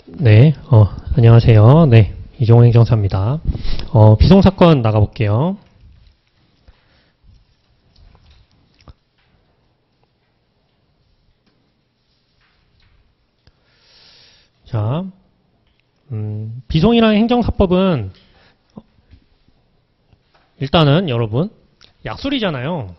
네, 안녕하세요. 네, 이종호 행정사입니다. 비송사건 나가볼게요. 자, 비송이랑 행정사법은 일단은 여러분 약술이잖아요.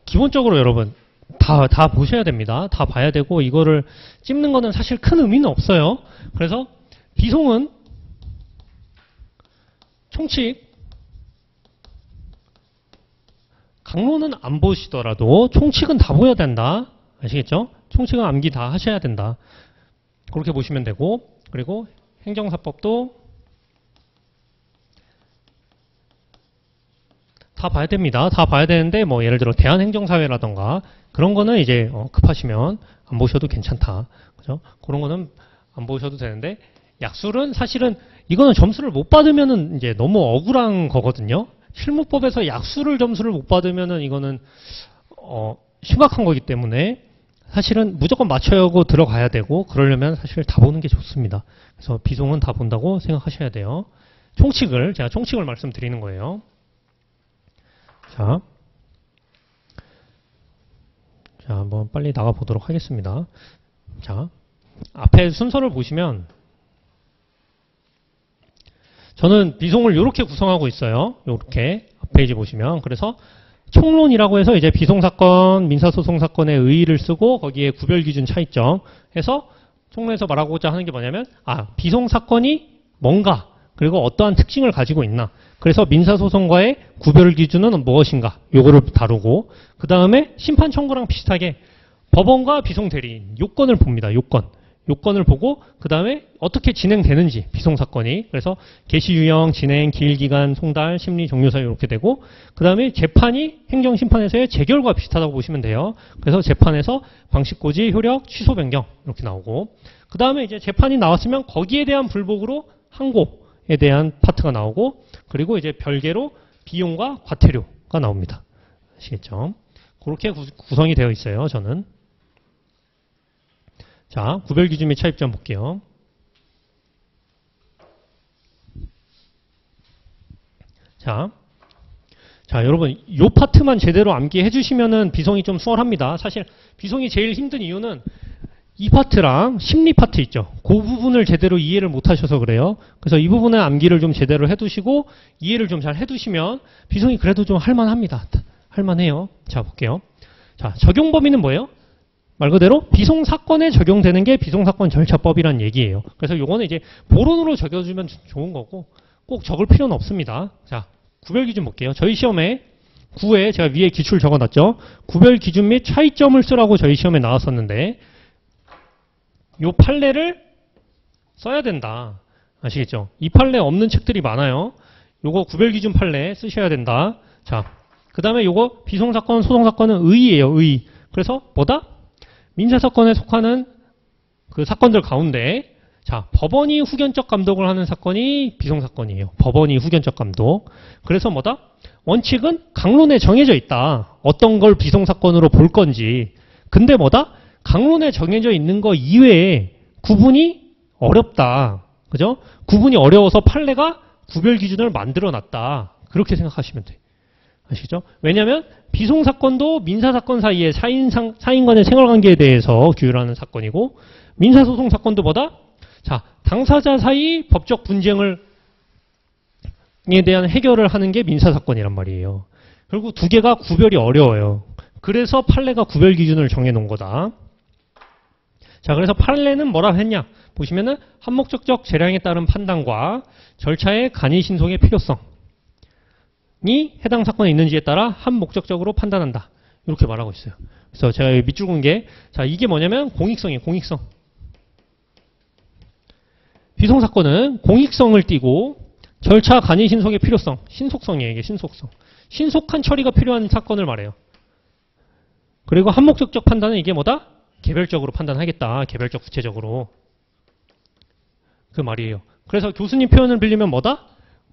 기본적으로 여러분 다 보셔야 됩니다. 다 봐야 되고 이거를 찝는 거는 사실 큰 의미는 없어요. 그래서 비송은 총칙 강론은 안 보시더라도 총칙은 다 보여야 된다. 아시겠죠? 총칙은 암기 다 하셔야 된다. 그렇게 보시면 되고, 그리고 행정사법도 다 봐야 됩니다. 다 봐야 되는데 뭐 예를 들어 대한행정사회라던가 그런 거는 이제 급하시면 안 보셔도 괜찮다. 그죠? 그런 거는 안 보셔도 되는데 약술은 사실은 이거는 점수를 못 받으면은 이제 너무 억울한 거거든요. 실무법에서 약술을 점수를 못 받으면은 이거는 심각한 거기 때문에 사실은 무조건 맞춰야 하고 들어가야 되고 그러려면 사실 다 보는 게 좋습니다. 그래서 비송은 다 본다고 생각하셔야 돼요. 제가 총칙을 말씀드리는 거예요. 자, 한번 빨리 나가 보도록 하겠습니다. 자, 앞에 순서를 보시면 저는 비송을 이렇게 구성하고 있어요. 이렇게 앞페이지 보시면. 그래서 총론이라고 해서 이제 비송사건, 민사소송사건의 의의를 쓰고 거기에 구별기준 차이점 해서 총론에서 말하고자 하는 게 뭐냐면 비송사건이 뭔가 그리고 어떠한 특징을 가지고 있나. 그래서 민사소송과의 구별 기준은 무엇인가. 요거를 다루고 그 다음에 심판 청구랑 비슷하게 법원과 비송대리인 요건을 봅니다. 요건을 보고 그 다음에 어떻게 진행되는지 비송사건이. 그래서 개시 유형, 진행, 기일기간, 송달, 심리, 종료사 이렇게 되고 그 다음에 재판이 행정심판에서의 재결과 비슷하다고 보시면 돼요. 그래서 재판에서 방식고지, 효력, 취소, 변경 이렇게 나오고 그 다음에 이제 재판이 나왔으면 거기에 대한 불복으로 항고에 대한 파트가 나오고 그리고 이제 별개로 비용과 과태료가 나옵니다. 아시겠죠? 그렇게 구성이 되어 있어요. 저는. 자, 구별기준 및 차입점 볼게요. 자, 여러분, 이 파트만 제대로 암기해 주시면은 비송이 좀 수월합니다. 사실 비송이 제일 힘든 이유는 이 파트랑 심리 파트 있죠. 그 부분을 제대로 이해를 못 하셔서 그래요. 그래서 이 부분의 암기를 좀 제대로 해두시고 이해를 좀 잘 해두시면 비송이 그래도 좀 할만합니다. 할만해요. 자, 볼게요. 자, 적용 범위는 뭐예요? 말 그대로 비송사건에 적용되는 게 비송사건 절차법이란 얘기예요. 그래서 요거는 이제 보론으로 적여주면 좋은 거고 꼭 적을 필요는 없습니다. 자, 구별기준 볼게요. 저희 시험에 9에 제가 위에 기출 적어놨죠. 구별기준 및 차이점을 쓰라고 저희 시험에 나왔었는데 요 판례를 써야 된다. 아시겠죠? 이 판례 없는 책들이 많아요. 요거 구별기준 판례 쓰셔야 된다. 자, 그 다음에 요거 비송사건, 소송사건은 의의예요. 의의. 그래서 뭐다? 민사사건에 속하는 그 사건들 가운데 자, 법원이 후견적 감독을 하는 사건이 비송사건이에요. 법원이 후견적 감독. 그래서 뭐다? 원칙은 강론에 정해져 있다. 어떤 걸 비송사건으로 볼 건지. 근데 뭐다? 강론에 정해져 있는 거 이외에 구분이 어렵다. 그죠? 구분이 어려워서 판례가 구별 기준을 만들어 놨다. 그렇게 생각하시면 돼. 아시죠? 왜냐하면 비송사건도 민사사건 사이의 사인 간의 생활관계에 대해서 규율하는 사건이고 민사소송 사건도 뭐다? 자, 당사자 사이 법적 분쟁에 대한 해결을 하는 게 민사사건이란 말이에요. 그리고 두 개가 구별이 어려워요. 그래서 판례가 구별 기준을 정해 놓은 거다. 자, 그래서 판례는 뭐라 했냐? 보시면은 한목적적 재량에 따른 판단과 절차의 간이 신속의 필요성이 해당 사건에 있는지에 따라 한목적적으로 판단한다. 이렇게 말하고 있어요. 그래서 제가 여기 밑줄 건 게, 자, 이게 뭐냐면 공익성이에요. 공익성. 비송사건은 공익성을 띠고 절차 간이 신속의 필요성. 신속성이에요. 이게 신속성. 신속한 처리가 필요한 사건을 말해요. 그리고 한목적적 판단은 이게 뭐다? 개별적으로 판단하겠다. 개별적 구체적으로. 그 말이에요. 그래서 교수님 표현을 빌리면 뭐다?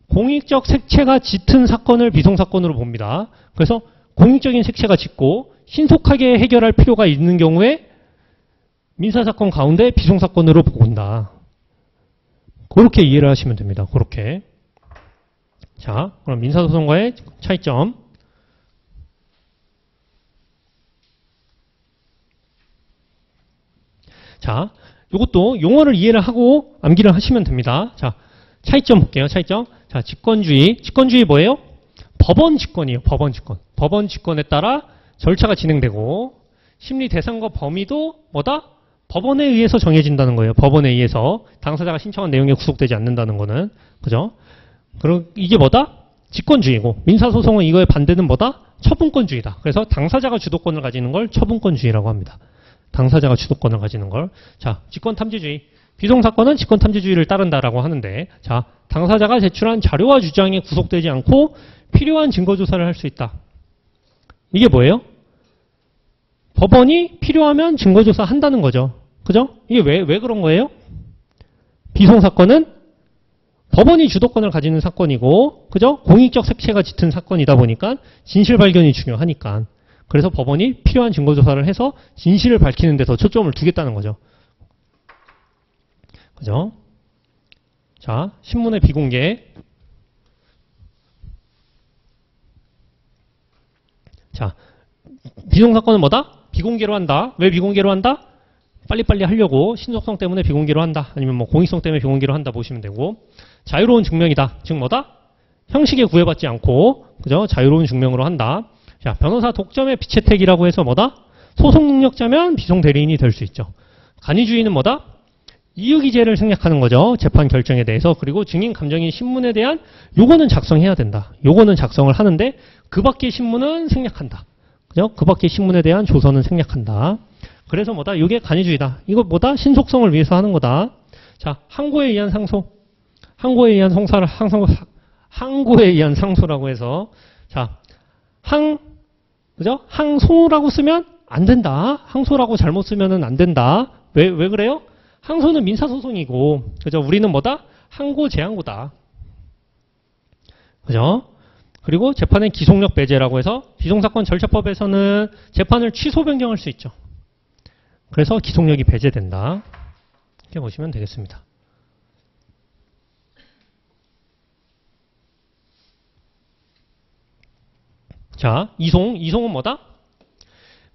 공익적 색채가 짙은 사건을 비송사건으로 봅니다. 그래서 공익적인 색채가 짙고 신속하게 해결할 필요가 있는 경우에 민사사건 가운데 비송사건으로 보고 온다. 그렇게 이해를 하시면 됩니다. 그렇게. 자, 그럼 민사소송과의 차이점. 자, 이것도 용어를 이해를 하고 암기를 하시면 됩니다. 자, 차이점 볼게요. 차이점. 자, 직권주의. 직권주의 뭐예요? 법원 직권이에요. 법원 직권. 법원 직권에 따라 절차가 진행되고 심리 대상과 범위도 뭐다? 법원에 의해서 정해진다는 거예요. 법원에 의해서 당사자가 신청한 내용에 구속되지 않는다는 거는. 그죠? 그리고 이게 뭐다? 직권주의고 민사소송은 이거의 반대는 뭐다? 처분권주의다. 그래서 당사자가 주도권을 가지는 걸 처분권주의라고 합니다. 당사자가 주도권을 가지는 걸. 자, 직권탐지주의. 비송사건은 직권탐지주의를 따른다라고 하는데, 자, 당사자가 제출한 자료와 주장에 구속되지 않고 필요한 증거조사를 할 수 있다. 이게 뭐예요? 법원이 필요하면 증거조사 한다는 거죠. 그죠? 이게 왜 그런 거예요? 비송사건은 법원이 주도권을 가지는 사건이고, 그죠? 공익적 색채가 짙은 사건이다 보니까 진실 발견이 중요하니까. 그래서 법원이 필요한 증거조사를 해서 진실을 밝히는 데 더 초점을 두겠다는 거죠. 그죠? 자, 신문의 비공개. 자, 비송사건은 뭐다? 비공개로 한다. 왜 비공개로 한다? 빨리빨리 하려고 신속성 때문에 비공개로 한다. 아니면 뭐 공익성 때문에 비공개로 한다 보시면 되고. 자유로운 증명이다. 즉 뭐다? 형식에 구애받지 않고, 그죠? 자유로운 증명으로 한다. 자, 변호사 독점의 비채택이라고 해서 뭐다? 소송 능력자면 비송 대리인이 될 수 있죠. 간이주의는 뭐다? 이유기재를 생략하는 거죠. 재판 결정에 대해서. 그리고 증인 감정인 신문에 대한 요거는 작성해야 된다. 요거는 작성을 하는데 그 밖의 신문은 생략한다. 그죠? 그 밖의 신문에 대한 조서는 생략한다. 그래서 뭐다? 이게 간이주의다. 이거 뭐다? 신속성을 위해서 하는 거다. 자, 항고에 의한 상소. 항고에 의한 항고에 의한 상소라고 해서 자, 그죠? 항소라고 쓰면 안 된다. 항소라고 잘못 쓰면은 안 된다. 왜 그래요? 항소는 민사소송이고, 그죠? 우리는 뭐다? 항고, 재항고다. 그죠? 그리고 재판의 기속력 배제라고 해서 비송사건 절차법에서는 재판을 취소 변경할 수 있죠. 그래서 기속력이 배제된다. 이렇게 보시면 되겠습니다. 자, 이송은 뭐다?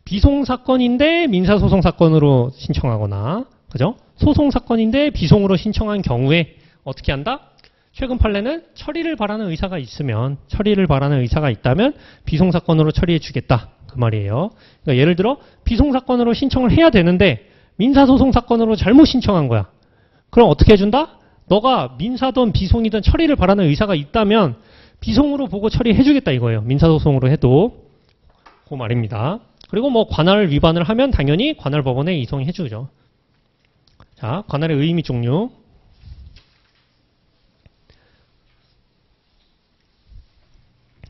비송사건인데 민사소송사건으로 신청하거나, 그죠? 소송사건인데 비송으로 신청한 경우에 어떻게 한다? 최근 판례는 처리를 바라는 의사가 있다면 비송사건으로 처리해 주겠다. 그 말이에요. 그러니까 예를 들어 비송사건으로 신청을 해야 되는데 민사소송사건으로 잘못 신청한 거야. 그럼 어떻게 해준다? 너가 민사든 비송이든 처리를 바라는 의사가 있다면 비송으로 보고 처리해 주겠다 이거예요. 민사소송으로 해도. 그 말입니다. 그리고 뭐 관할 위반을 하면 당연히 관할법원에 이송해 주죠. 자, 관할의 의의 및 종류.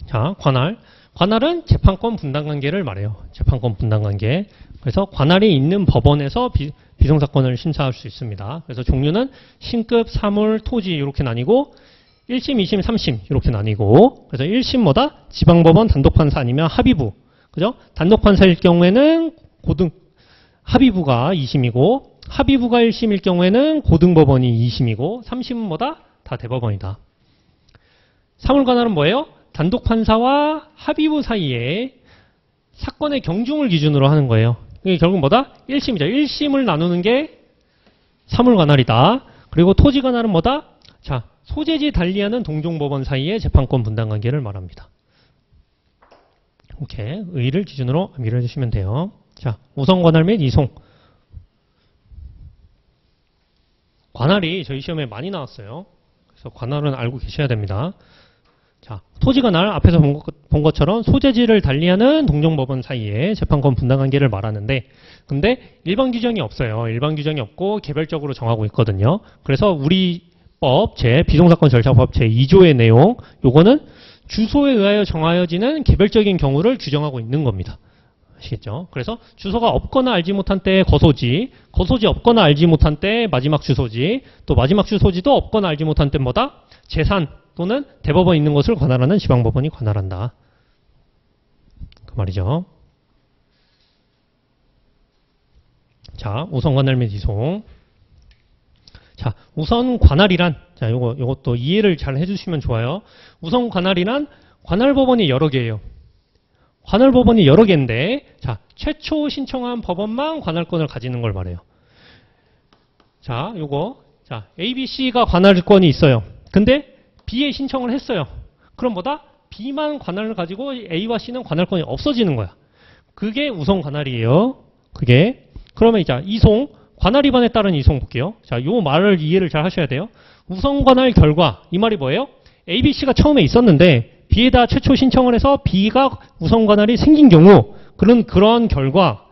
자, 관할은 재판권 분담관계를 말해요. 재판권 분담관계. 그래서 관할이 있는 법원에서 비송사건을 심사할 수 있습니다. 그래서 종류는 신급, 사물, 토지 이렇게 나뉘고 1심, 2심, 3심 이렇게 나뉘고 그래서 1심 뭐다? 지방법원 단독판사 아니면 합의부. 그죠? 단독판사일 경우에는 합의부가 2심이고 합의부가 1심일 경우에는 고등법원이 2심이고 3심은 뭐다? 다 대법원이다. 사물관할은 뭐예요? 단독판사와 합의부 사이에 사건의 경중을 기준으로 하는 거예요. 이게 결국 뭐다? 1심이죠. 1심을 나누는 게 사물관할이다. 그리고 토지관할은 뭐다? 자, 소재지 달리하는 동종법원 사이의 재판권 분담관계를 말합니다. 이렇게 의의를 기준으로 암기를 해주시면 돼요. 자, 우선관할 및 이송. 관할이 저희 시험에 많이 나왔어요. 그래서 관할은 알고 계셔야 됩니다. 자, 토지관할 앞에서 본 것처럼 소재지를 달리하는 동종법원 사이에 재판권 분담관계를 말하는데 근데 일반 규정이 없어요. 일반 규정이 없고 개별적으로 정하고 있거든요. 그래서 우리 법 비송사건 절차법 제2조의 내용 요거는 주소에 의하여 정하여지는 개별적인 경우를 규정하고 있는 겁니다. 아시겠죠? 그래서 주소가 없거나 알지 못한 때에 거소지 없거나 알지 못한 때 마지막 주소지, 또 마지막 주소지도 없거나 알지 못한 때 뭐다? 재산 또는 대법원 있는 것을 관할하는 지방법원이 관할한다. 그 말이죠. 자, 우선 관할 및 이송. 자, 우선 관할이란, 자, 요것도 이해를 잘 해주시면 좋아요. 우선 관할이란 관할 법원이 여러 개예요. 관할 법원이 여러 개인데, 자, 최초 신청한 법원만 관할권을 가지는 걸 말해요. 자, 자, A, B, C가 관할권이 있어요. 근데 B에 신청을 했어요. 그럼 뭐다? B만 관할을 가지고 A와 C는 관할권이 없어지는 거야. 그게 우선 관할이에요. 그게. 그러면 이제 이송, 관할 위반에 따른 이송 볼게요. 자, 요 말을 이해를 잘 하셔야 돼요. 우선 관할 결과, 이 말이 뭐예요? A, B, C가 처음에 있었는데 B에다 최초 신청을 해서 B가 우선 관할이 생긴 경우 그런 결과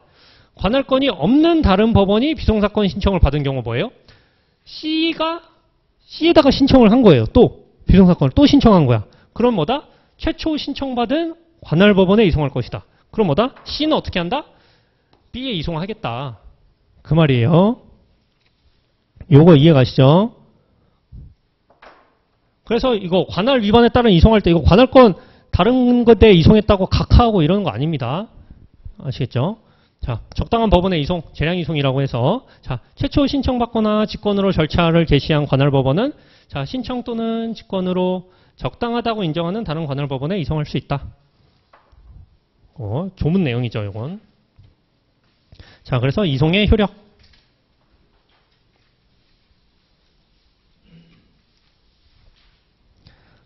관할권이 없는 다른 법원이 비송사건 신청을 받은 경우 뭐예요? C에다가 신청을 한 거예요. 또 비송사건을 또 신청한 거야. 그럼 뭐다? 최초 신청받은 관할법원에 이송할 것이다. 그럼 뭐다? C는 어떻게 한다? B에 이송하겠다. 그 말이에요. 요거 이해 가시죠? 그래서 이거 관할 위반에 따른 이송할 때 이거 관할권 다른 것에 이송했다고 각하하고 이러는 거 아닙니다. 아시겠죠? 자, 적당한 법원의 이송, 재량 이송이라고 해서 자, 최초 신청받거나 직권으로 절차를 개시한 관할법원은 자, 신청 또는 직권으로 적당하다고 인정하는 다른 관할법원에 이송할 수 있다. 조문 내용이죠, 이건. 자, 그래서 이송의 효력.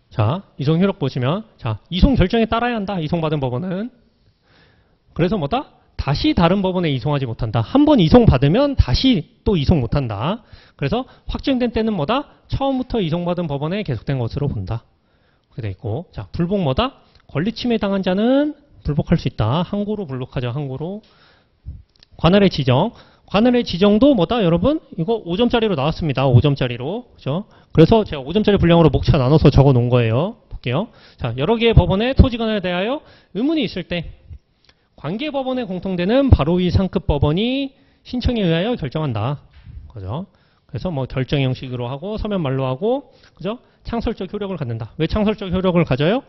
자, 이송 효력 보시면, 자, 이송 결정에 따라야 한다. 이송받은 법원은. 그래서 뭐다? 다시 다른 법원에 이송하지 못한다. 한 번 이송받으면 다시 또 이송 못한다. 그래서 확정된 때는 뭐다? 처음부터 이송받은 법원에 계속된 것으로 본다. 그렇게 돼 있고, 자, 불복 뭐다? 권리침해 당한 자는 불복할 수 있다. 항고로 불복하죠, 항고로. 관할의 지정. 관할의 지정도 뭐다, 여러분? 이거 5점짜리로 나왔습니다. 5점짜리로. 그죠? 그래서 제가 5점짜리 분량으로 목차 나눠서 적어 놓은 거예요. 볼게요. 자, 여러 개의 법원의 토지 관할에 대하여 의문이 있을 때, 관계법원에 공통되는 바로 위 상급 법원이 신청에 의하여 결정한다. 그죠? 그래서 뭐 결정 형식으로 하고, 서면 말로 하고, 그죠? 창설적 효력을 갖는다. 왜 창설적 효력을 가져요?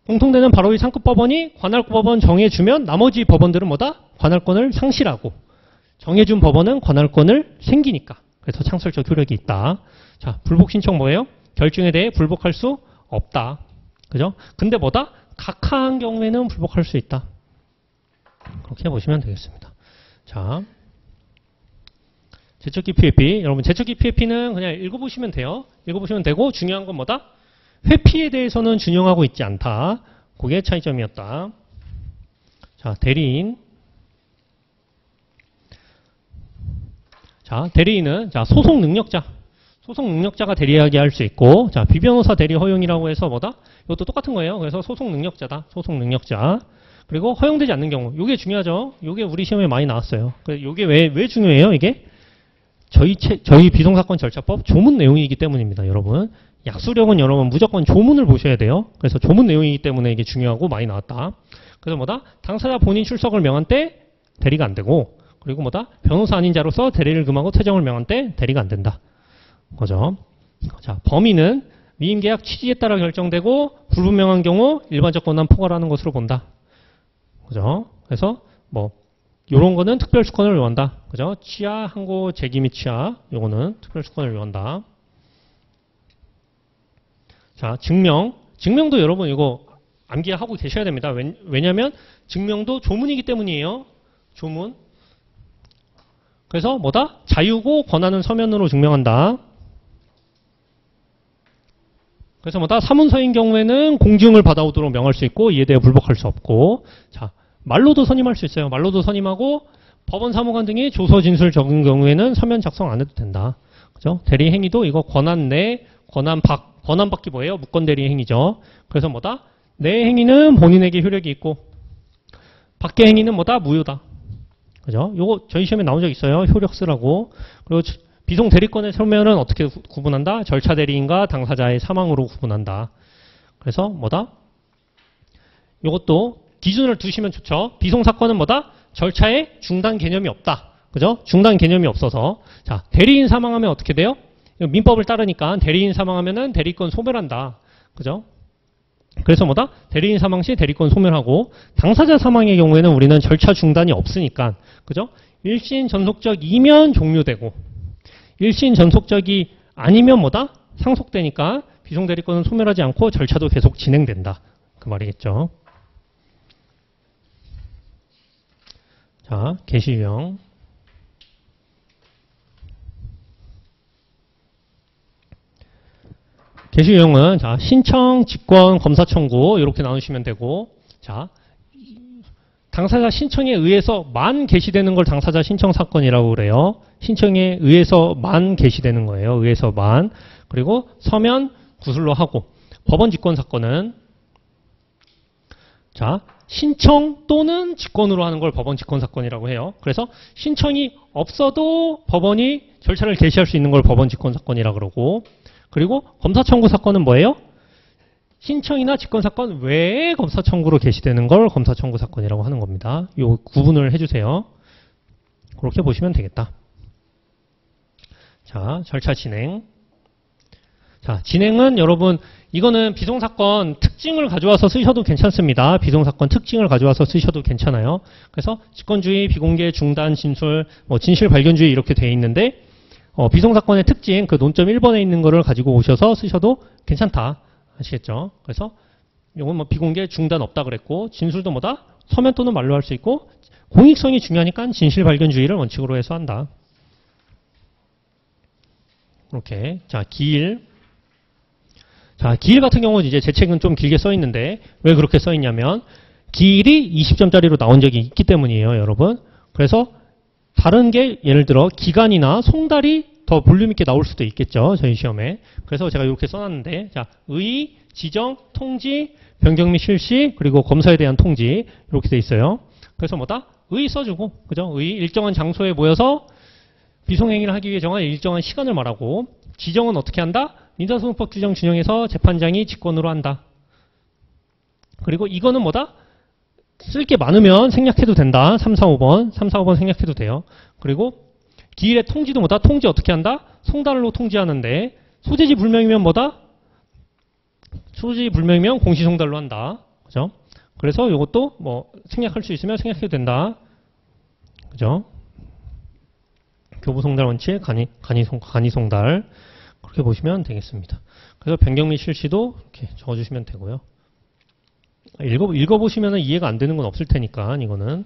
공통되는 바로 위 상급 법원이 관할법원 정해주면 나머지 법원들은 뭐다? 관할권을 상실하고 정해준 법원은 관할권을 생기니까. 그래서 창설적 효력이 있다. 자, 불복 신청 뭐예요? 결정에 대해 불복할 수 없다. 그죠? 근데 뭐다? 각하한 경우에는 불복할 수 있다. 그렇게 보시면 되겠습니다. 자, 제척기 PFP. 여러분, 제척기 PFP는 그냥 읽어보시면 돼요. 읽어보시면 되고, 중요한 건 뭐다? 회피에 대해서는 준용하고 있지 않다. 그게 차이점이었다. 자, 대리인. 자, 대리인은, 자, 소송 능력자. 소송 능력자가 대리하게 할 수 있고, 자, 비변호사 대리 허용이라고 해서 뭐다? 이것도 똑같은 거예요. 그래서 소송 능력자다. 소송 능력자. 그리고 허용되지 않는 경우. 요게 중요하죠. 요게 우리 시험에 많이 나왔어요. 요게 왜 중요해요, 이게? 저희 비송사건 절차법 조문 내용이기 때문입니다, 여러분. 약수력은 여러분 무조건 조문을 보셔야 돼요. 그래서 조문 내용이기 때문에 이게 중요하고 많이 나왔다. 그래서 뭐다? 당사자 본인 출석을 명한 때 대리가 안 되고, 그리고 뭐다? 변호사 아닌 자로서 대리를 금하고 퇴정을 명한 때 대리가 안 된다. 그죠? 자, 범위는 위임계약 취지에 따라 결정되고 불분명한 경우 일반적 권한 포괄하는 것으로 본다. 그죠? 그래서 뭐 요런 거는 특별수권을 요한다. 그죠? 취하, 항고, 제기 및 취하 요거는 특별수권을 요한다. 자, 증명도 여러분 이거 암기하고 계셔야 됩니다. 왜냐하면 증명도 조문이기 때문이에요. 조문. 그래서 뭐다? 자유고 권한은 서면으로 증명한다. 그래서 뭐다? 사문서인 경우에는 공증을 받아오도록 명할 수 있고 이에 대해 불복할 수 없고, 자, 말로도 선임할 수 있어요. 말로도 선임하고 법원 사무관 등이 조서 진술 적은 경우에는 서면 작성 안 해도 된다. 그죠? 대리 행위도 이거 권한 내, 권한 받기 뭐예요? 무권 대리 행위죠. 그래서 뭐다? 내 행위는 본인에게 효력이 있고 밖의 행위는 뭐다? 무효다. 그죠? 요거 저희 시험에 나온 적 있어요. 효력 쓰라고. 그리고 비송 대리권의 소멸은 어떻게 구분한다? 절차 대리인과 당사자의 사망으로 구분한다. 그래서 뭐다? 요것도 기준을 두시면 좋죠. 비송 사건은 뭐다? 절차에 중단 개념이 없다. 그죠? 중단 개념이 없어서. 자, 대리인 사망하면 어떻게 돼요? 민법을 따르니까 대리인 사망하면은 대리권 소멸한다. 그죠? 그래서 뭐다? 대리인 사망 시 대리권 소멸하고 당사자 사망의 경우에는 우리는 절차 중단이 없으니까. 그죠? 일신 전속적이면 종료되고 일신 전속적이 아니면 뭐다? 상속되니까 비송대리권은 소멸하지 않고 절차도 계속 진행된다. 그 말이겠죠. 자, 개시 유형. 개시 유형은 자, 신청, 직권, 검사 청구 이렇게 나누시면 되고 자, 당사자 신청에 의해서만 개시되는 걸 당사자 신청 사건이라고 그래요. 신청에 의해서만 개시되는 거예요. 의해서만. 그리고 서면 구술로 하고 법원 직권 사건은 자, 신청 또는 직권으로 하는 걸 법원 직권 사건이라고 해요. 그래서 신청이 없어도 법원이 절차를 개시할 수 있는 걸 법원 직권 사건이라고 그러고 그리고 검사 청구 사건은 뭐예요? 신청이나 직권 사건 외에 검사 청구로 개시되는 걸 검사 청구 사건이라고 하는 겁니다. 이 구분을 해주세요. 그렇게 보시면 되겠다. 자, 절차 진행. 자, 진행은 여러분 이거는 비송사건 특징을 가져와서 쓰셔도 괜찮습니다. 비송사건 특징을 가져와서 쓰셔도 괜찮아요. 그래서 직권주의, 비공개, 중단, 진술, 진실 발견주의 이렇게 돼 있는데 비송사건의 특징 그 논점 1번에 있는 거를 가지고 오셔서 쓰셔도 괜찮다. 아시겠죠? 그래서 이건 뭐 비공개, 중단 없다 그랬고 진술도 뭐다? 서면 또는 말로 할 수 있고 공익성이 중요하니까 진실 발견주의를 원칙으로 해서 한다. 이렇게. 자, 기일. 자, 기일 같은 경우는 이제 제 책은 좀 길게 써 있는데 왜 그렇게 써 있냐면 기일이 20점짜리로 나온 적이 있기 때문이에요, 여러분. 그래서 다른 게 예를 들어 기간이나 송달이 더 볼륨 있게 나올 수도 있겠죠, 저희 시험에. 그래서 제가 이렇게 써놨는데 자, 의, 지정, 통지, 변경 및 실시, 그리고 검사에 대한 통지 이렇게 돼 있어요. 그래서 뭐다? 의 써주고, 그죠? 의 일정한 장소에 모여서 비송행위를 하기 위해 정한 일정한 시간을 말하고 지정은 어떻게 한다? 민사소송법 규정 준용해서 재판장이 직권으로 한다. 그리고 이거는 뭐다? 쓸 게 많으면 생략해도 된다. 3, 4, 5번. 3, 4, 5번 생략해도 돼요. 그리고 기일의 통지도 뭐다? 통지 어떻게 한다? 송달로 통지하는데 소재지 불명이면 뭐다? 소재지 불명이면 공시송달로 한다. 그죠? 그래서 이것도 뭐 생략할 수 있으면 생략해도 된다. 그죠? 교부송달 원칙, 간이송달 그렇게 보시면 되겠습니다. 그래서 변경 및 실시도 이렇게 적어주시면 되고요. 읽어보시면 이해가 안 되는 건 없을 테니까 이거는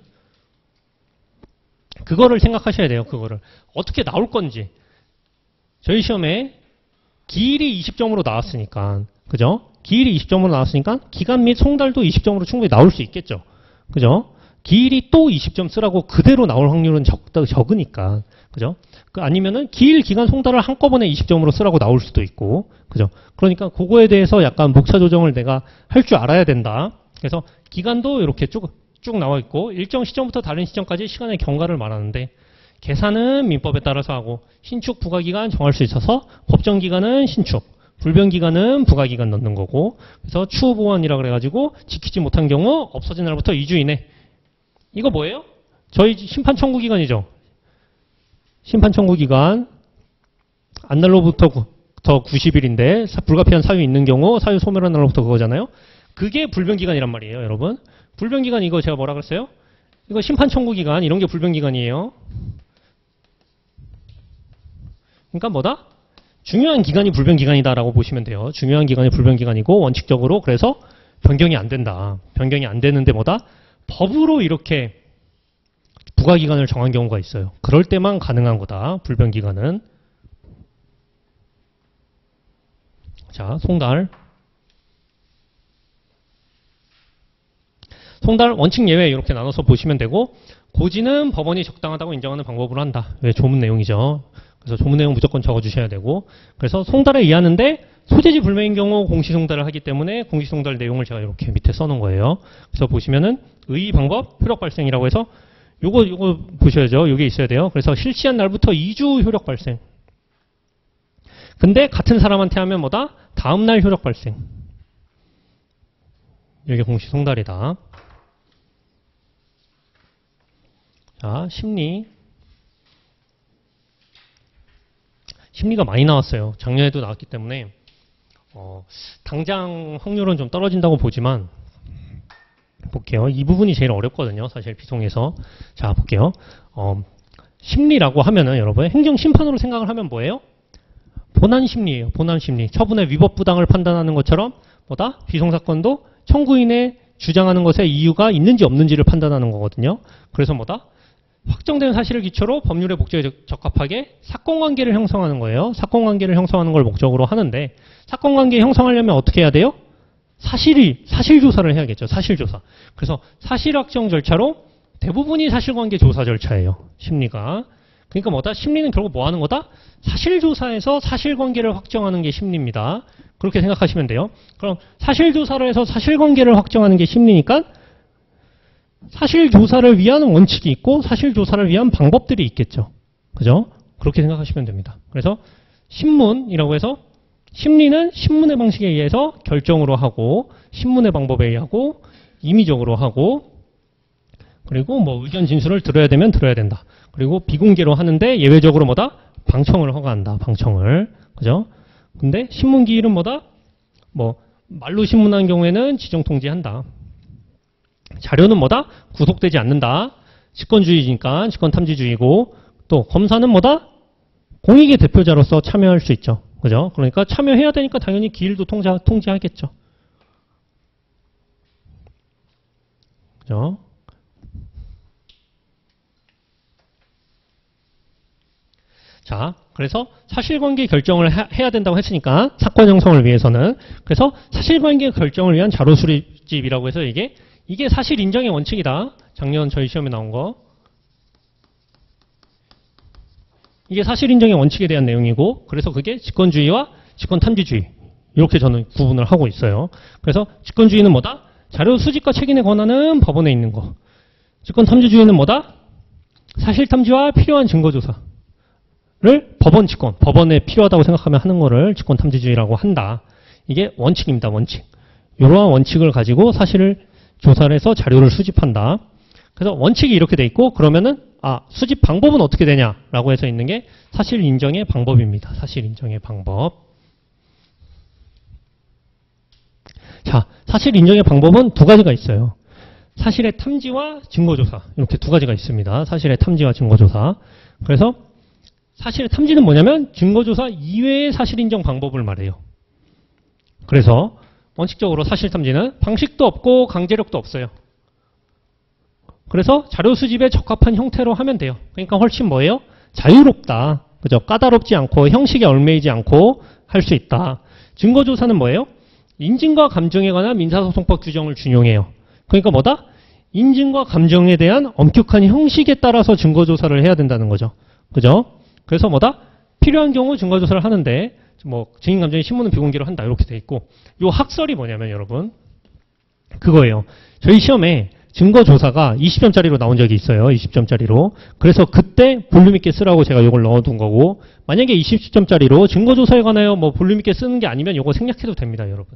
그거를 생각하셔야 돼요. 그거를 어떻게 나올 건지. 저희 시험에 기일이 20점으로 나왔으니까 그죠? 기일이 20점으로 나왔으니까 기간 및 송달도 20점으로 충분히 나올 수 있겠죠. 그죠? 기일이 또 20점 쓰라고 그대로 나올 확률은 적으니까. 그죠? 아니면은 기일, 기간, 송달을 한꺼번에 20점으로 쓰라고 나올 수도 있고. 그죠? 그러니까 그거에 대해서 약간 목차 조정을 내가 할 줄 알아야 된다. 그래서 기간도 이렇게 쭉 나와 있고 일정 시점부터 다른 시점까지 시간의 경과를 말하는데 계산은 민법에 따라서 하고 신축, 부가기간 정할 수 있어서 법정기간은 신축, 불변기간은 부가기간 넣는 거고 그래서 추후보완이라 그래가지고 지키지 못한 경우 없어진 날부터 2주 이내 이거 뭐예요? 저희 심판 청구 기간이죠. 심판 청구 기간 안 날로부터 더 90일인데 불가피한 사유 있는 경우 사유 소멸한 날로부터 그거잖아요. 그게 불변기간이란 말이에요, 여러분. 불변기간 이거 제가 뭐라 그랬어요? 이거 심판 청구 기간 이런 게 불변기간이에요. 그러니까 뭐다? 중요한 기간이 불변기간이다라고 보시면 돼요. 중요한 기간이 불변기간이고 원칙적으로 그래서 변경이 안 된다. 변경이 안 되는데 뭐다? 법으로 이렇게 부가기간을 정한 경우가 있어요. 그럴 때만 가능한 거다. 불변기간은. 자, 송달. 송달 원칙 예외 이렇게 나눠서 보시면 되고 고지는 법원이 적당하다고 인정하는 방법으로 한다. 왜 조문 내용이죠. 그래서 조문 내용 무조건 적어주셔야 되고 그래서 송달에 의하는데 소재지 불명인 경우 공시송달을 하기 때문에 공시송달 내용을 제가 이렇게 밑에 써놓은 거예요. 그래서 보시면은 의 방법 효력 발생이라고 해서 요거 보셔야죠. 요게 있어야 돼요. 그래서 실시한 날부터 2주 효력 발생. 근데 같은 사람한테 하면 뭐다? 다음날 효력 발생. 이게 공시송달이다. 자, 심리가 많이 나왔어요. 작년에도 나왔기 때문에 당장 확률은 좀 떨어진다고 보지만 볼게요. 이 부분이 제일 어렵거든요. 사실 비송에서. 자, 볼게요. 심리라고 하면은 여러분 행정심판으로 생각을 하면 뭐예요? 본안심리예요. 본안심리. 처분의 위법부당을 판단하는 것처럼 뭐다? 비송사건도 청구인의 주장하는 것에 이유가 있는지 없는지를 판단하는 거거든요. 그래서 뭐다? 확정된 사실을 기초로 법률의 목적에 적합하게 사건관계를 형성하는 거예요. 사건관계를 형성하는 걸 목적으로 하는데 사건관계 형성하려면 어떻게 해야 돼요? 사실조사를 해야겠죠. 사실조사. 그래서 사실확정 절차로 대부분이 사실관계 조사 절차예요. 심리가. 그러니까 뭐다? 심리는 결국 뭐 하는 거다? 사실조사에서 사실관계를 확정하는 게 심리입니다. 그렇게 생각하시면 돼요. 그럼 사실조사를 해서 사실관계를 확정하는 게 심리니까 사실조사를 위한 원칙이 있고 사실조사를 위한 방법들이 있겠죠. 그죠? 그렇게 생각하시면 됩니다. 그래서 신문이라고 해서 심리는 신문의 방식에 의해서 결정으로 하고 신문의 방법에 의하고 임의적으로 하고 그리고 뭐 의견 진술을 들어야 되면 들어야 된다. 그리고 비공개로 하는데 예외적으로 뭐다? 방청을 허가한다. 방청을. 그죠? 근데 신문기일은 뭐다? 뭐 말로 신문하는 경우에는 지정 통지한다. 자료는 뭐다? 구속되지 않는다. 직권주의니까 직권탐지주의고 또 검사는 뭐다? 공익의 대표자로서 참여할 수 있죠. 그죠? 그러니까 참여해야 되니까 당연히 기일도 통지하겠죠. 그죠? 자, 그래서 사실관계 결정을 해야 된다고 했으니까 사건 형성을 위해서는 그래서 사실관계 결정을 위한 자료 수집이라고 해서 이게 사실 인정의 원칙이다. 작년 저희 시험에 나온 거. 이게 사실 인정의 원칙에 대한 내용이고 그래서 그게 직권주의와 직권탐지주의 이렇게 저는 구분을 하고 있어요. 그래서 직권주의는 뭐다? 자료 수집과 책임의 권한은 법원에 있는 거. 직권탐지주의는 뭐다? 사실탐지와 필요한 증거조사를 법원 직권, 법원에 필요하다고 생각하면 하는 거를 직권탐지주의라고 한다. 이게 원칙입니다. 원칙. 이러한 원칙을 가지고 사실을 조사를 해서 자료를 수집한다. 그래서 원칙이 이렇게 돼 있고 그러면은 수집 방법은 어떻게 되냐라고 해서 있는 게 사실 인정의 방법입니다. 사실 인정의 방법. 자, 사실 인정의 방법은 두 가지가 있어요. 사실의 탐지와 증거조사. 이렇게 두 가지가 있습니다. 사실의 탐지와 증거조사. 그래서 사실의 탐지는 뭐냐면 증거조사 이외의 사실 인정 방법을 말해요. 그래서 원칙적으로 사실 탐지는 방식도 없고 강제력도 없어요. 그래서 자료 수집에 적합한 형태로 하면 돼요. 그러니까 훨씬 뭐예요? 자유롭다. 그죠? 까다롭지 않고 형식에 얽매이지 않고 할 수 있다. 증거조사는 뭐예요? 인증과 감정에 관한 민사소송법 규정을 준용해요. 그러니까 뭐다? 인증과 감정에 대한 엄격한 형식에 따라서 증거조사를 해야 된다는 거죠. 그죠? 그래서 뭐다? 필요한 경우 증거조사를 하는데 뭐 증인 감정의 신문은 비공개로 한다. 이렇게 돼 있고 요 학설이 뭐냐면 여러분 그거예요. 저희 시험에 증거조사가 20점짜리로 나온 적이 있어요. 20점짜리로. 그래서 그때 볼륨 있게 쓰라고 제가 이걸 넣어둔 거고 만약에 20점짜리로 증거조사에 관하여 뭐 볼륨 있게 쓰는 게 아니면 이거 생략해도 됩니다. 여러분.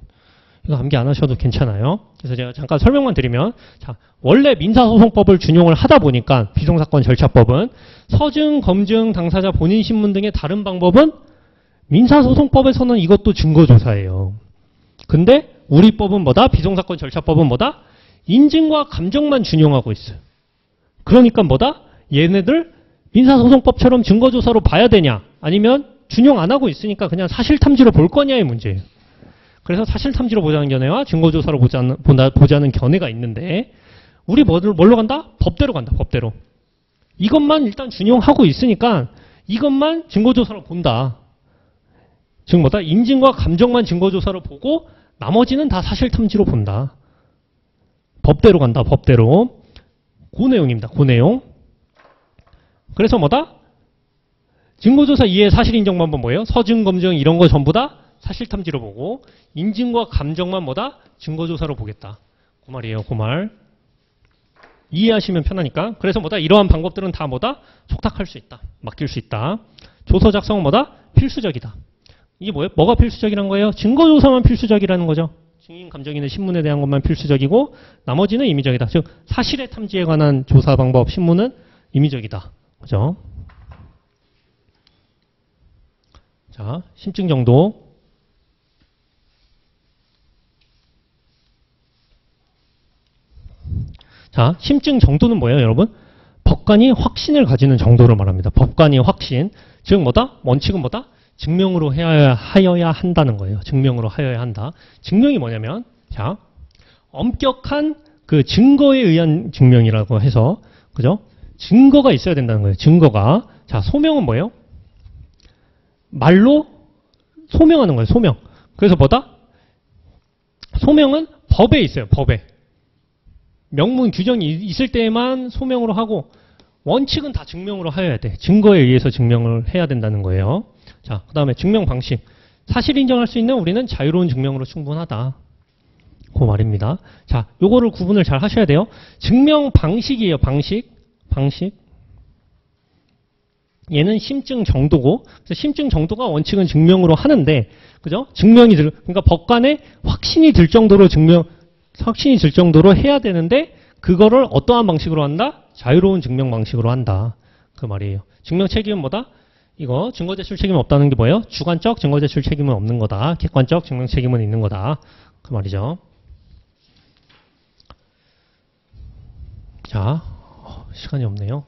이거 암기 안 하셔도 괜찮아요. 그래서 제가 잠깐 설명만 드리면 자, 원래 민사소송법을 준용을 하다 보니까 비송사건 절차법은 서증, 검증, 당사자 본인 신문 등의 다른 방법은 민사소송법에서는 이것도 증거조사예요. 근데 우리 법은 뭐다? 비송사건 절차법은 뭐다? 인증과 감정만 준용하고 있어요. 그러니까 뭐다? 얘네들 민사소송법처럼 증거조사로 봐야 되냐? 아니면 준용 안 하고 있으니까 그냥 사실탐지로 볼 거냐의 문제예요. 그래서 사실탐지로 보자는 견해와 증거조사로 보자는 견해가 있는데 우리 뭘로 간다? 법대로 간다. 법대로. 이것만 일단 준용하고 있으니까 이것만 증거조사로 본다. 즉 뭐다? 인증과 감정만 증거조사로 보고 나머지는 다 사실탐지로 본다. 법대로 간다. 법대로. 그 내용입니다. 그 내용. 그래서 뭐다? 증거조사 이외의 사실인정 방법 뭐예요? 서증, 검증 이런 거 전부 다 사실탐지로 보고 인증과 감정만 뭐다? 증거조사로 보겠다. 그 말이에요. 그 말. 이해하시면 편하니까. 그래서 뭐다? 이러한 방법들은 다 뭐다? 촉탁할 수 있다. 맡길 수 있다. 조서 작성은 뭐다? 필수적이다. 이게 뭐예요? 뭐가 필수적이란 거예요? 증거조사만 필수적이라는 거죠. 증인, 감정인의 신문에 대한 것만 필수적이고 나머지는 임의적이다. 즉 사실의 탐지에 관한 조사 방법 신문은 임의적이다. 그죠? 자, 심증 정도. 자, 심증 정도는 뭐예요, 여러분? 법관이 확신을 가지는 정도를 말합니다. 법관이 확신. 즉 뭐다? 원칙은 뭐다? 증명으로 하여야 한다는 거예요. 증명으로 하여야 한다. 증명이 뭐냐면 자, 엄격한 그 증거에 의한 증명이라고 해서 그죠? 증거가 있어야 된다는 거예요. 증거가. 자, 소명은 뭐예요? 말로 소명하는 거예요. 소명. 그래서 뭐다? 소명은 법에 있어요. 법에. 명문 규정이 있을 때에만 소명으로 하고 원칙은 다 증명으로 하여야 돼. 증거에 의해서 증명을 해야 된다는 거예요. 자, 그 다음에 증명 방식. 사실 인정할 수 있는 우리는 자유로운 증명으로 충분하다. 그 말입니다. 자, 요거를 구분을 잘 하셔야 돼요. 증명 방식이에요. 방식. 얘는 심증 정도고, 그래서 심증 정도가 원칙은 증명으로 하는데, 그죠? 그러니까 법관에 확신이 들 정도로 해야 되는데, 그거를 어떠한 방식으로 한다? 자유로운 증명 방식으로 한다. 그 말이에요. 증명 책임은 뭐다? 이거 증거 제출 책임은 없다는 게 뭐예요? 주관적 증거 제출 책임은 없는 거다. 객관적 증명 책임은 있는 거다. 그 말이죠. 자, 시간이 없네요.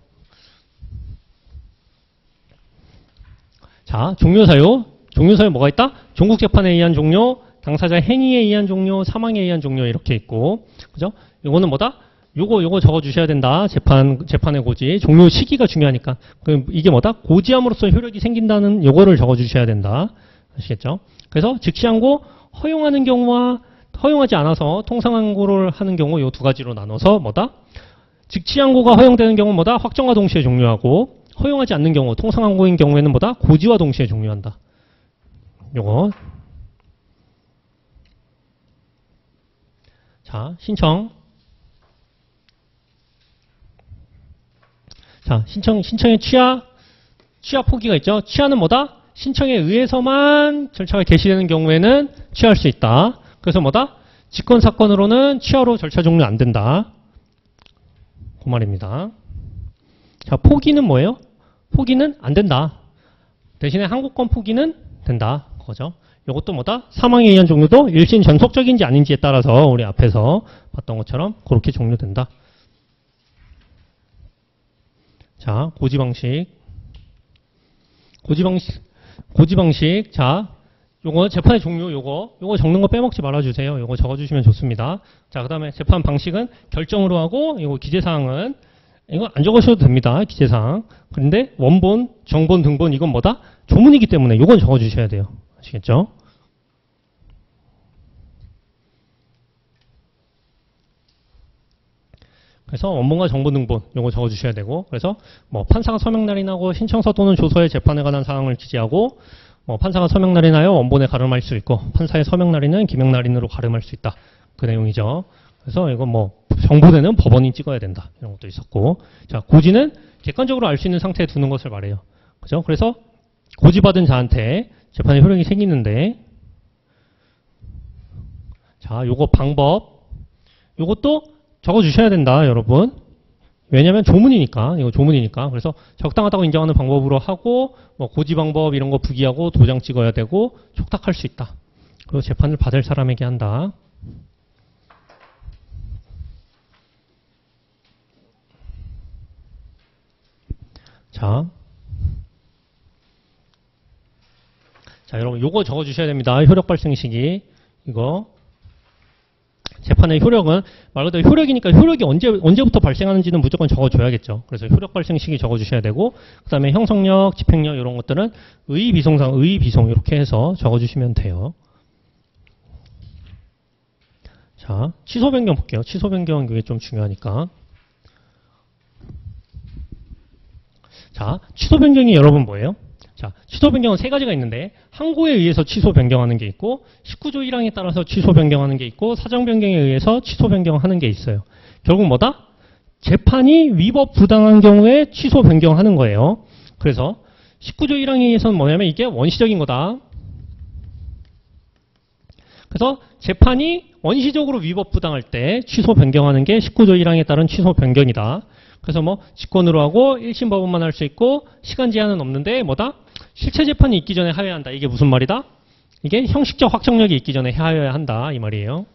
자, 종료사유. 종료사유 뭐가 있다? 종국재판에 의한 종료, 당사자 행위에 의한 종료, 사망에 의한 종료 이렇게 있고, 그죠? 이거는 뭐다? 요거 적어주셔야 된다. 재판의 고지. 종료 시기가 중요하니까. 그럼 이게 뭐다? 고지함으로써 효력이 생긴다는 요거를 적어주셔야 된다. 아시겠죠? 그래서 즉시항고 허용하는 경우와 허용하지 않아서 통상항고를 하는 경우 요 두 가지로 나눠서 뭐다? 즉시항고가 허용되는 경우는 뭐다? 확정과 동시에 종료하고 허용하지 않는 경우, 통상항고인 경우에는 뭐다? 고지와 동시에 종료한다. 요거. 자, 신청. 자, 신청의 취하 포기가 있죠. 취하는 뭐다? 신청에 의해서만 절차가 개시되는 경우에는 취하할 수 있다. 그래서 뭐다? 직권 사건으로는 취하로 절차 종료 안 된다. 그 말입니다. 자, 포기는 뭐예요? 포기는 안 된다. 대신에 항고권 포기는 된다. 그거죠. 이것도 뭐다? 사망에 의한 종료도 일심 전속적인지 아닌지에 따라서 우리 앞에서 봤던 것처럼 그렇게 종료된다. 자, 고지 방식. 자, 요거 재판의 종료 요거 적는 거 빼먹지 말아주세요. 요거 적어주시면 좋습니다. 자, 그 다음에 재판 방식은 결정으로 하고, 요거 기재사항은, 이거 안 적으셔도 됩니다. 기재사항. 그런데 원본, 정본, 등본 이건 뭐다? 조문이기 때문에 요건 적어주셔야 돼요. 아시겠죠? 그래서 원본과 정본 등본 요거 적어주셔야 되고, 그래서 뭐 판사가 서명 날인하고 신청서 또는 조서의 재판에 관한 사항을 기재하고, 뭐 판사가 서명 날인하여 원본에 가름할 수 있고 판사의 서명 날인은 기명 날인으로 가름할 수 있다. 그 내용이죠. 그래서 이건 뭐 정본에는 법원이 찍어야 된다. 이런 것도 있었고, 자, 고지는 객관적으로 알 수 있는 상태에 두는 것을 말해요. 그죠? 그래서 고지받은 자한테 재판의 효력이 생기는데, 자, 요거 방법, 요것도 적어주셔야 된다, 여러분. 왜냐면 조문이니까, 이거 조문이니까. 그래서 적당하다고 인정하는 방법으로 하고, 뭐 고지 방법 이런 거 부기하고 도장 찍어야 되고, 촉탁할 수 있다. 그리고 재판을 받을 사람에게 한다. 자, 여러분, 요거 적어주셔야 됩니다. 효력 발생 시기. 이거. 재판의 효력은 말 그대로 효력이니까 효력이 언제부터 발생하는지는 무조건 적어줘야겠죠. 그래서 효력 발생 시기 적어주셔야 되고, 그 다음에 형성력, 집행력 이런 것들은 의의비송상, 의의비송 이렇게 해서 적어주시면 돼요. 자, 취소 변경 볼게요. 취소 변경 이게 좀 중요하니까. 자, 취소 변경이 여러분 뭐예요? 자, 취소 변경은 세 가지가 있는데, 항고에 의해서 취소 변경하는 게 있고, 19조 1항에 따라서 취소 변경하는 게 있고, 사정 변경에 의해서 취소 변경하는 게 있어요. 결국 뭐다? 재판이 위법 부당한 경우에 취소 변경하는 거예요. 그래서 19조 1항에 의해서는 뭐냐면 이게 원시적인 거다. 그래서 재판이 원시적으로 위법 부당할 때 취소 변경하는 게 19조 1항에 따른 취소 변경이다. 그래서 뭐 직권으로 하고 1심 법원만 할 수 있고 시간 제한은 없는데 뭐다? 실체 재판이 있기 전에 하여야 한다. 이게 무슨 말이다? 이게 형식적 확정력이 있기 전에 하여야 한다. 이 말이에요.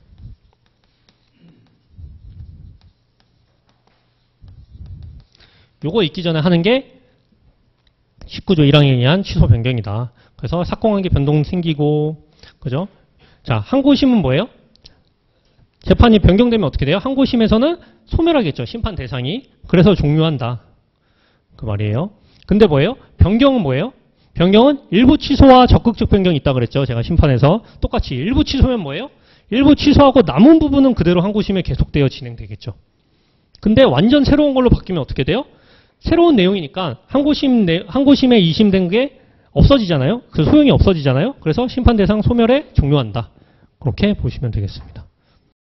요거 있기 전에 하는 게 19조 1항에 의한 취소 변경이다. 그래서 사건관계 변동 생기고, 그죠? 자, 항고심은 뭐예요? 재판이 변경되면 어떻게 돼요? 항고심에서는 소멸하겠죠. 심판 대상이. 그래서 종료한다. 그 말이에요. 근데 뭐예요? 변경은 뭐예요? 변경은 일부 취소와 적극적 변경이 있다 그랬죠. 제가 심판에서. 똑같이 일부 취소면 뭐예요? 일부 취소하고 남은 부분은 그대로 항고심에 계속되어 진행되겠죠. 근데 완전 새로운 걸로 바뀌면 어떻게 돼요? 새로운 내용이니까 항고심에 2심된 게 없어지잖아요. 그 소용이 없어지잖아요. 그래서 심판 대상 소멸에 종료한다. 그렇게 보시면 되겠습니다.